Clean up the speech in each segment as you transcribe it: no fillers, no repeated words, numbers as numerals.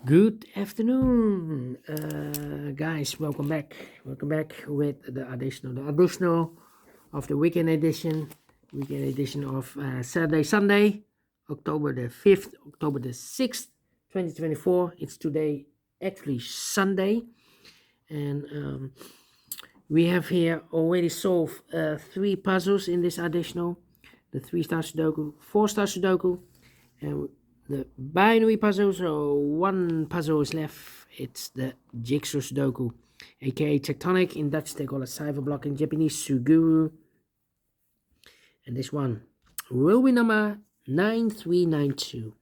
Good afternoon, guys. Welcome back. Welcome back with the additional of the weekend edition. Weekend edition of Saturday, Sunday, October the 5th, October the 6th, 2024. It's today actually Sunday, and we have here already solved 3 puzzles in this additional: the 3-star Sudoku, 4-star Sudoku, and the binary puzzle. So 1 puzzle is left. It's the jigsaw Sudoku, aka Tectonic. In Dutch they call it cipher block, in Japanese Suguru. And this one will be number 9392.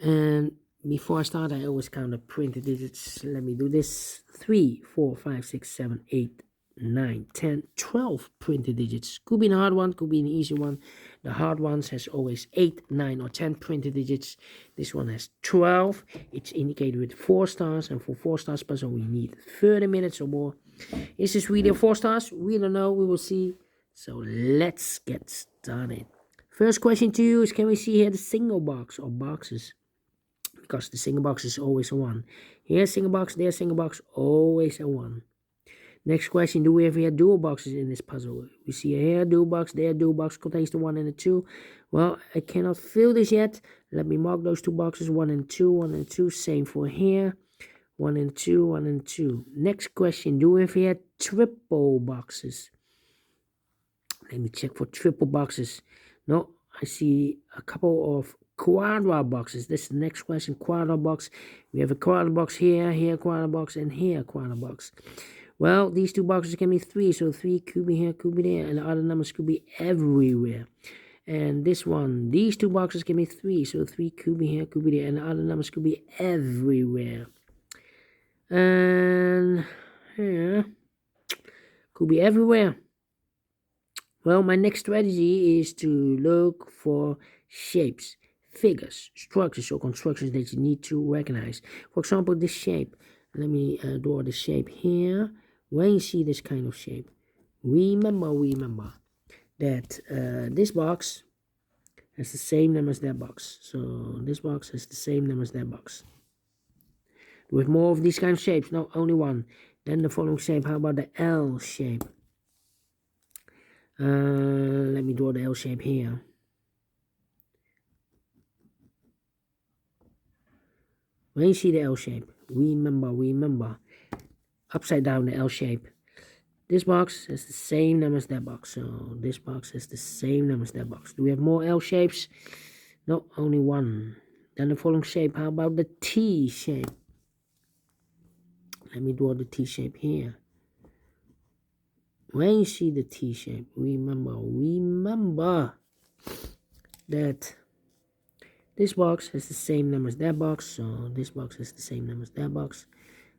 And before I start, I always count the printed digits. Let me do this. 3, 4, 5, 6, 7, 8, 9, 10, 12 printed digits. Could be a hard one, could be an easy one. The hard ones has always 8, 9, or 10 printed digits. This one has 12. It's indicated with 4 stars, and for 4 stars puzzle we need 30 minutes or more. Is this really 4 stars? We don't know, we will see. So let's get started. First question to you is, can we see here the single box or boxes? Because the single box is always a 1. Here's single box, there's single box, always a 1. Next question, do we have here dual boxes in this puzzle? We see here dual box, there dual box, contains the 1 and the 2. Well, I cannot fill this yet. Let me mark those 2 boxes, 1 and 2, 1 and 2. Same for here, 1 and 2, 1 and 2. Next question, do we have here triple boxes? Let me check for triple boxes. No, I see a couple of quadra boxes. This is the next question, quadra box. We have a quadra box here, here quadra box, and here quadra box. Well, these 2 boxes can be 3, so 3 could be here, could be there, and the other numbers could be everywhere. And this one, these 2 boxes can be 3, so 3 could be here, could be there, and the other numbers could be everywhere. And here, could be everywhere. Well, my next strategy is to look for shapes, figures, structures, or constructions that you need to recognize. For example, this shape. Let me draw the shape here. When you see this kind of shape, remember that this box has the same number as that box. So this box has the same number as that box. With more of these kind of shapes, no, only one. Then the following shape, how about the L shape? Let me draw the L shape here. When you see the L shape, remember, upside down the L shape. This box has the same number as that box, so this box has the same number as that box. Do we have more L shapes? No, only one. Then the following shape, how about the T shape? Let me draw the T shape here. When you see the T shape, remember that this box has the same number as that box, so this box has the same number as that box.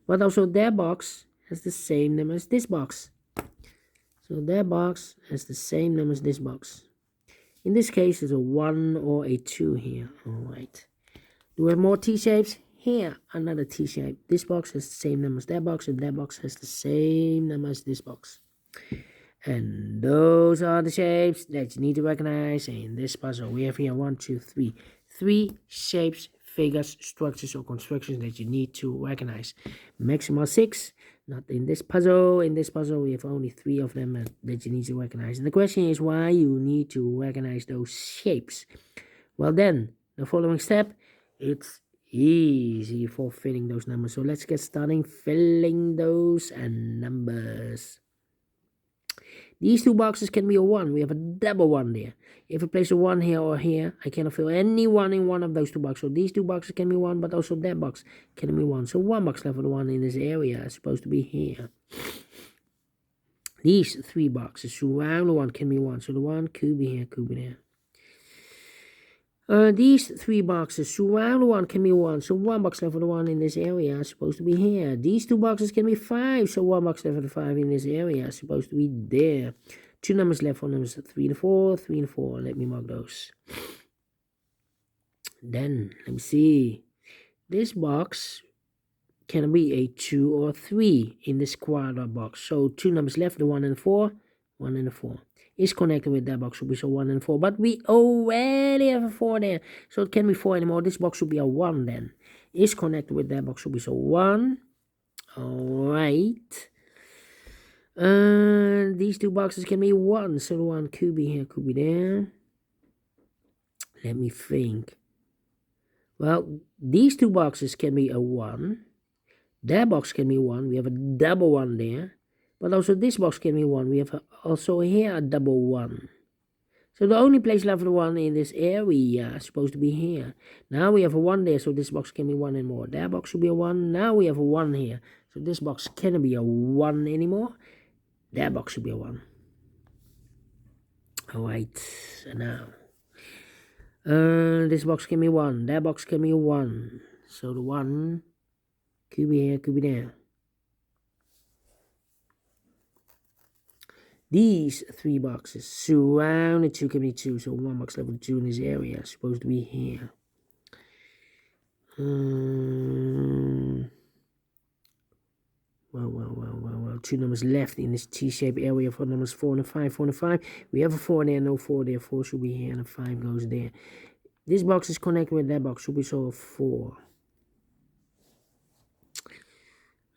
But also that box has the same number as this box. So that box has the same number as this box. In this case, it's a 1 or a 2 here. Alright. Do we have more T shapes? Here, another T shape. This box has the same number as that box, and that box has the same number as this box. And those are the shapes that you need to recognize in this puzzle. We have here 1, 2, 3. 3 shapes, figures, structures, or constructions that you need to recognize. Maximum 6. Not in this puzzle. In this puzzle, we have only 3 of them that you need to recognize. And the question is why you need to recognize those shapes. Well then, the following step, it's easy for filling those numbers. So let's get started filling those numbers. These 2 boxes can be a 1. We have a double 1 there. If I place a 1 here or here, I cannot fill any 1 in one of those 2 boxes. So these 2 boxes can be 1, but also that box can be 1. So 1 box left for the 1 in this area is supposed to be here. These 3 boxes surround the 1 can be 1. So the 1 could be here, could be there. These 3 boxes surround the 1 can be 1, so 1 box left for the 1 in this area is supposed to be here. These 2 boxes can be 5, so 1 box left for the 5 in this area is supposed to be there. 2 numbers left for numbers 3 and 4, 3 and 4. Let me mark those. Then, let me see. This box can be a 2 or 3 in this quadra box. So 2 numbers left, the 1 and the 4. 1 and a 4 is connected with that box, should be so 1 and 4. But we already have a 4 there, so it can't be 4 anymore. This box should be a 1 then. Is connected with that box, should be so 1. Alright. These two boxes can be 1, so the 1 could be here, could be there. Let me think. Well, these two boxes can be a 1. That box can be 1. We have a double 1 there. But also this box can be 1. We have also here a double 1. So the only place left for 1 in this area is supposed to be here. Now we have a 1 there, so this box can be 1 and more. That box should be a 1. Now we have a 1 here. So this box cannot be a 1 anymore. That box should be a 1. Alright, so now. This box can be 1. That box can be a 1. So the 1 could be here, could be there. These 3 boxes surrounded 2 can be 2. So 1 box level 2 in this area is supposed to be here. Well. 2 numbers left in this T-shaped area for numbers 4 and 5, 4 and 5. We have a 4 there, no 4 there. 4 should be here and a 5 goes there. This box is connected with that box, should be so a 4.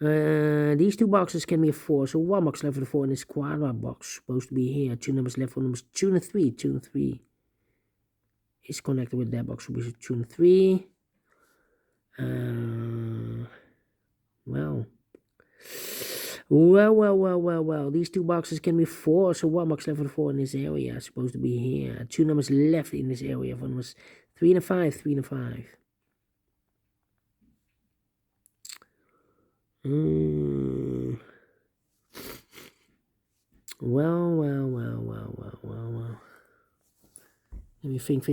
These 2 boxes can be a 4, so 1 box left for the 4 in this quadrat box, supposed to be here. 2 numbers left for numbers 2 and 3, 2 and 3 is connected with that box, should be 2 and 3. Well. These 2 boxes can be 4, so 1 box left for the 4 in this area, supposed to be here. 2 numbers left in this area for numbers 3 and 5, 3 and 5. Well. Let me think.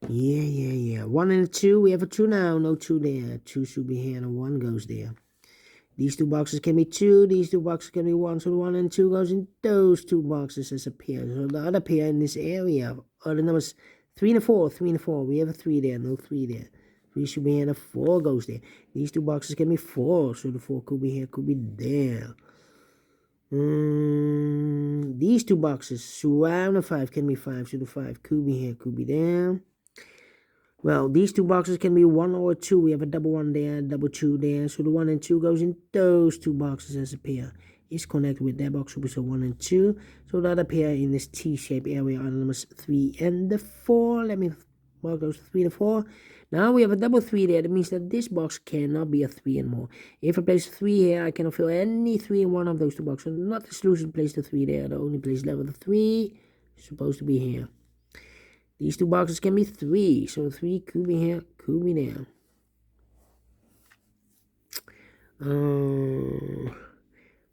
Yeah. 1 and a 2. We have a 2 now. No 2 there. 2 should be here and a 1 goes there. These 2 boxes can be 2. These 2 boxes can be 1. So the 1 and 2 goes in those 2 boxes as a pair. So the other pair in this area are the numbers 3 and a 4. 3 and a 4. We have a 3 there. No 3 there. 3 should be here and a 4 goes there. These 2 boxes can be 4. So the 4 could be here, could be there. These 2 boxes surround the 5 can be 5. So the 5 could be here, could be there. Well, these 2 boxes can be 1 or 2. We have a double 1 there, double 2 there. So the 1 and 2 goes in those 2 boxes as a pair. Is connected with that box, so 1 and 2. So the other pair in this T-shaped area are the numbers 3 and the 4. Let me mark those 3 and 4. Now we have a double 3 there. That means that this box cannot be a 3 anymore. If I place 3 here, I cannot fill any 3 in one of those 2 boxes. Not the solution place the 3 there. The only place left with the 3 is supposed to be here. These 2 boxes can be 3. So the 3 could be here, could be there.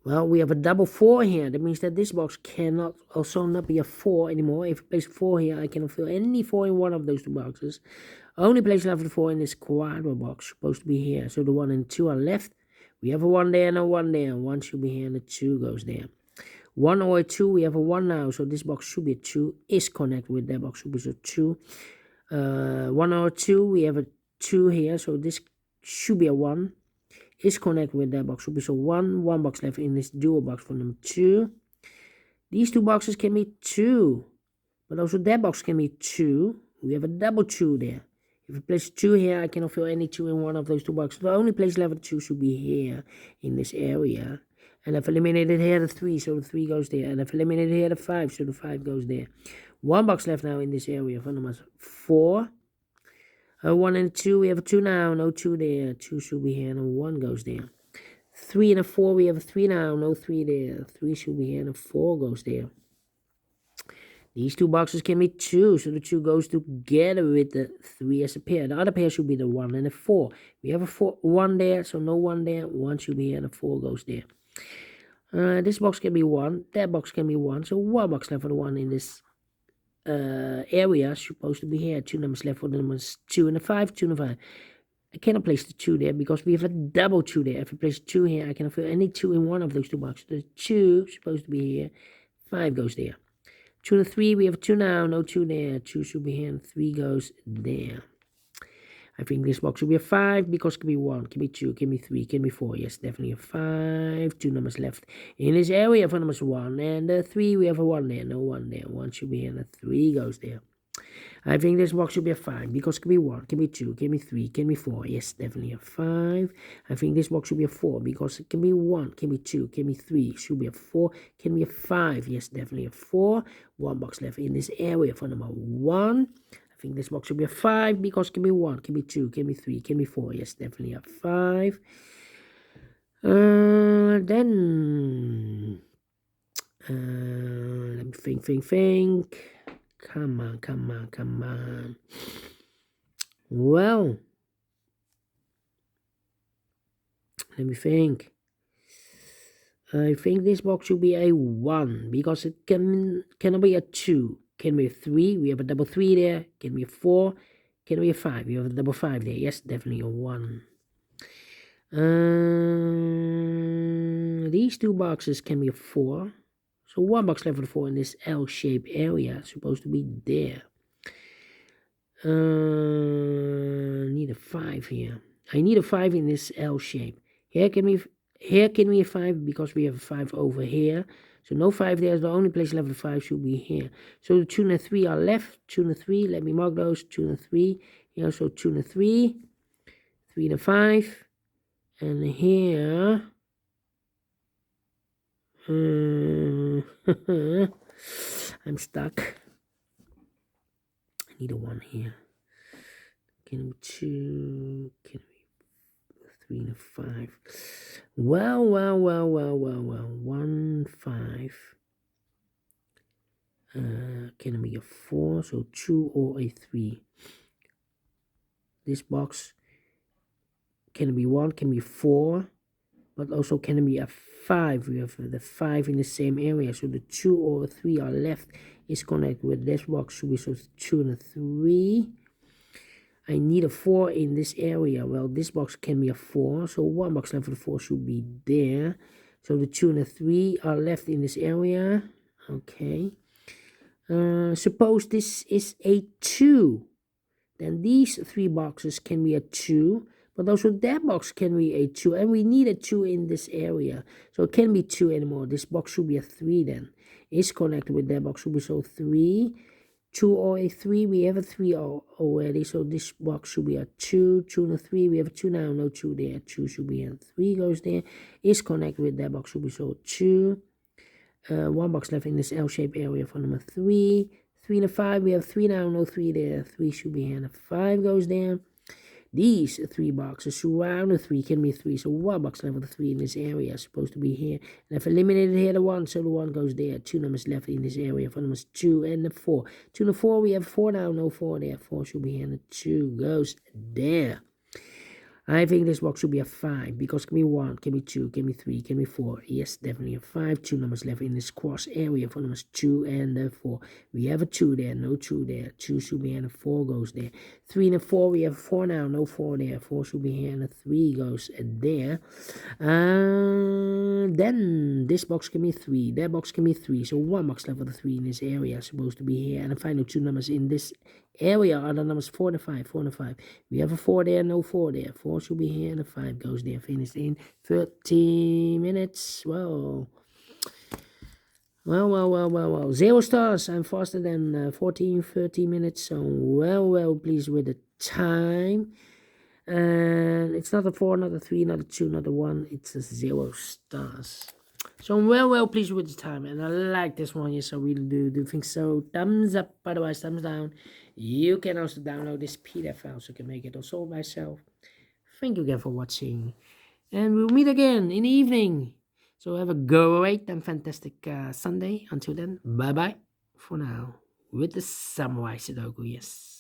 Well, we have a double 4 here. That means that this box cannot also not be a 4 anymore. If I place 4 here, I cannot fill any 4 in one of those 2 boxes. Only place left for the 4 in this quadrat box, supposed to be here. So the 1 and 2 are left. We have a 1 there and a 1 there. 1 should be here and a 2 goes there. 1 or a 2, we have a 1 now. So this box should be a 2. Is connected with that box, should be so 2. 1 or a 2, we have a 2 here. So this should be a 1. Is connected with that box, should be so 1. 1 box left in this dual box for number 2. These 2 boxes can be 2. But also that box can be 2. We have a double 2 there. If I place 2 here, I cannot fill any 2 in one of those 2 boxes. The only place left for 2 should be here in this area. And I've eliminated here the 3, so the 3 goes there. And I've eliminated here the 5, so the 5 goes there. 1 box left now in this area for number 4. 1 and 2, we have a 2 now, no 2 there. 2 should be here and a 1 goes there. 3 and a 4, we have a 3 now, no 3 there. 3 should be here and a 4 goes there. These 2 boxes can be 2, so the 2 goes together with the 3 as a pair. The other pair should be the 1 and the 4. We have a 1 there, so no 1 there. 1 should be here and a 4 goes there. This box can be 1, that box can be 1, so 1 box left for the 1 in this area supposed to be here. 2 numbers left for the numbers 2 and a 5, 2 and a 5. I cannot place the 2 there because we have a double 2 there. If I place 2 here, I cannot fill any 2 in one of those 2 boxes. The 2 supposed to be here, 5 goes there. 2 and 3, we have a 2 now, no 2 there. 2 should be here and 3 goes there. I think this box should be a 5 because it can be 1, can be 2, can be 3, can be 4. Yes, definitely a 5. 2 numbers left in this area for numbers 1 and 3. We have a 1 there, no 1 there. 1 should be here and a 3 goes there. I think this box should be a 5 because it can be 1, can be 2, can be 3, can be 4. Yes, definitely a 5. I think this box should be a 4 because it can be 1, can be 2, can be 3, should be a 4, can be a 5. Yes, definitely a 4. 1 box left in this area for number 1. I think this box should be a 5 because it can be 1, can be 2, can be 3, can be 4. Yes, definitely a 5. Then let me think. Come on. Well, let me think. I think this box should be a 1 because it cannot be a 2. Can be a 3. We have a double 3 there. Can be a 4. Can be a 5. We have a double 5 there. Yes, definitely a 1. These two boxes can be a 4. So 1 box left for the 4 in this L-shaped area. Supposed to be there. Need a 5 here. I need a 5 in this L shape. Here can be a 5 because we have a 5 over here. So no 5 there. The only place left for the 5 should be here. So the 2 and 3 are left. 2 and 3. Let me mark those. 2 and 3. Here also 2 and 3. 3 and 5. And here. I'm stuck. I need a 1 here. Can we 2? Can we 3 and a 5? Well. 1, 5. Can it be a 4? So 2 or a 3. This box can be 1, can be 4, but also can be a 5. We have the 5 in the same area. So the 2 or 3 are left is connected with this box. Should be so 2 and a 3. I need a 4 in this area. Well, this box can be a 4. So 1 box left for the 4 should be there. So the 2 and the 3 are left in this area. Okay. Suppose this is a 2. Then these 3 boxes can be a 2. But also that box can be a 2. And we need a 2 in this area. So it can't be 2 anymore. This box should be a 3 then. It's connected with that box. Should be so 3. 2 or a 3. We have a 3 already. So this box should be a 2. 2 and a 3. We have a 2 now. No 2 there. 2 should be and 3 goes there. Is connected with that box. Should be so 2. 1 box left in this L-shaped area for number 3. 3 and a 5. We have 3 now. No 3 there. 3 should be here. And a 5 goes there. These 3 boxes surround the 3 can be 3. So 1 box left with the 3 in this area is supposed to be here. And I've eliminated here the 1. So the 1 goes there. 2 numbers left in this area for numbers 2 and the 4. 2 and the 4. We have 4 now. No 4 there. 4 should be here. And the 2 goes there. I think this box should be a 5 because it can be 1, can be 2, can be 3, can be 4. Yes, definitely a 5. 2 numbers left in this cross area for numbers 2 and 4. We have a 2 there, no 2 there. 2 should be here and a 4 goes there. 3 and a 4, we have 4 now, no 4 there. 4 should be here and a 3 goes there. Then this box can be 3, that box can be 3. So 1 box left for the 3 in this area is supposed to be here. And the final 2 numbers in this area are the numbers 4 and 5, 4 and 5. We have a 4 there, no 4 there. 4 should be here and a 5 goes there. Finished in 30 minutes. Well. 0 stars. I'm faster than 30 minutes. So well pleased with the time. And it's not a 4, not a 3, not a 2, not a 1. It's a 0 stars. So I'm well pleased with the time, and I like this one. Yes, I really do think so. Thumbs up, otherwise thumbs down. You can also download this PDF file so you can make it also myself. Thank you again for watching, and we'll meet again in the evening. So have a great and fantastic Sunday. Until then, bye bye for now with the Samurai Sudoku. Yes.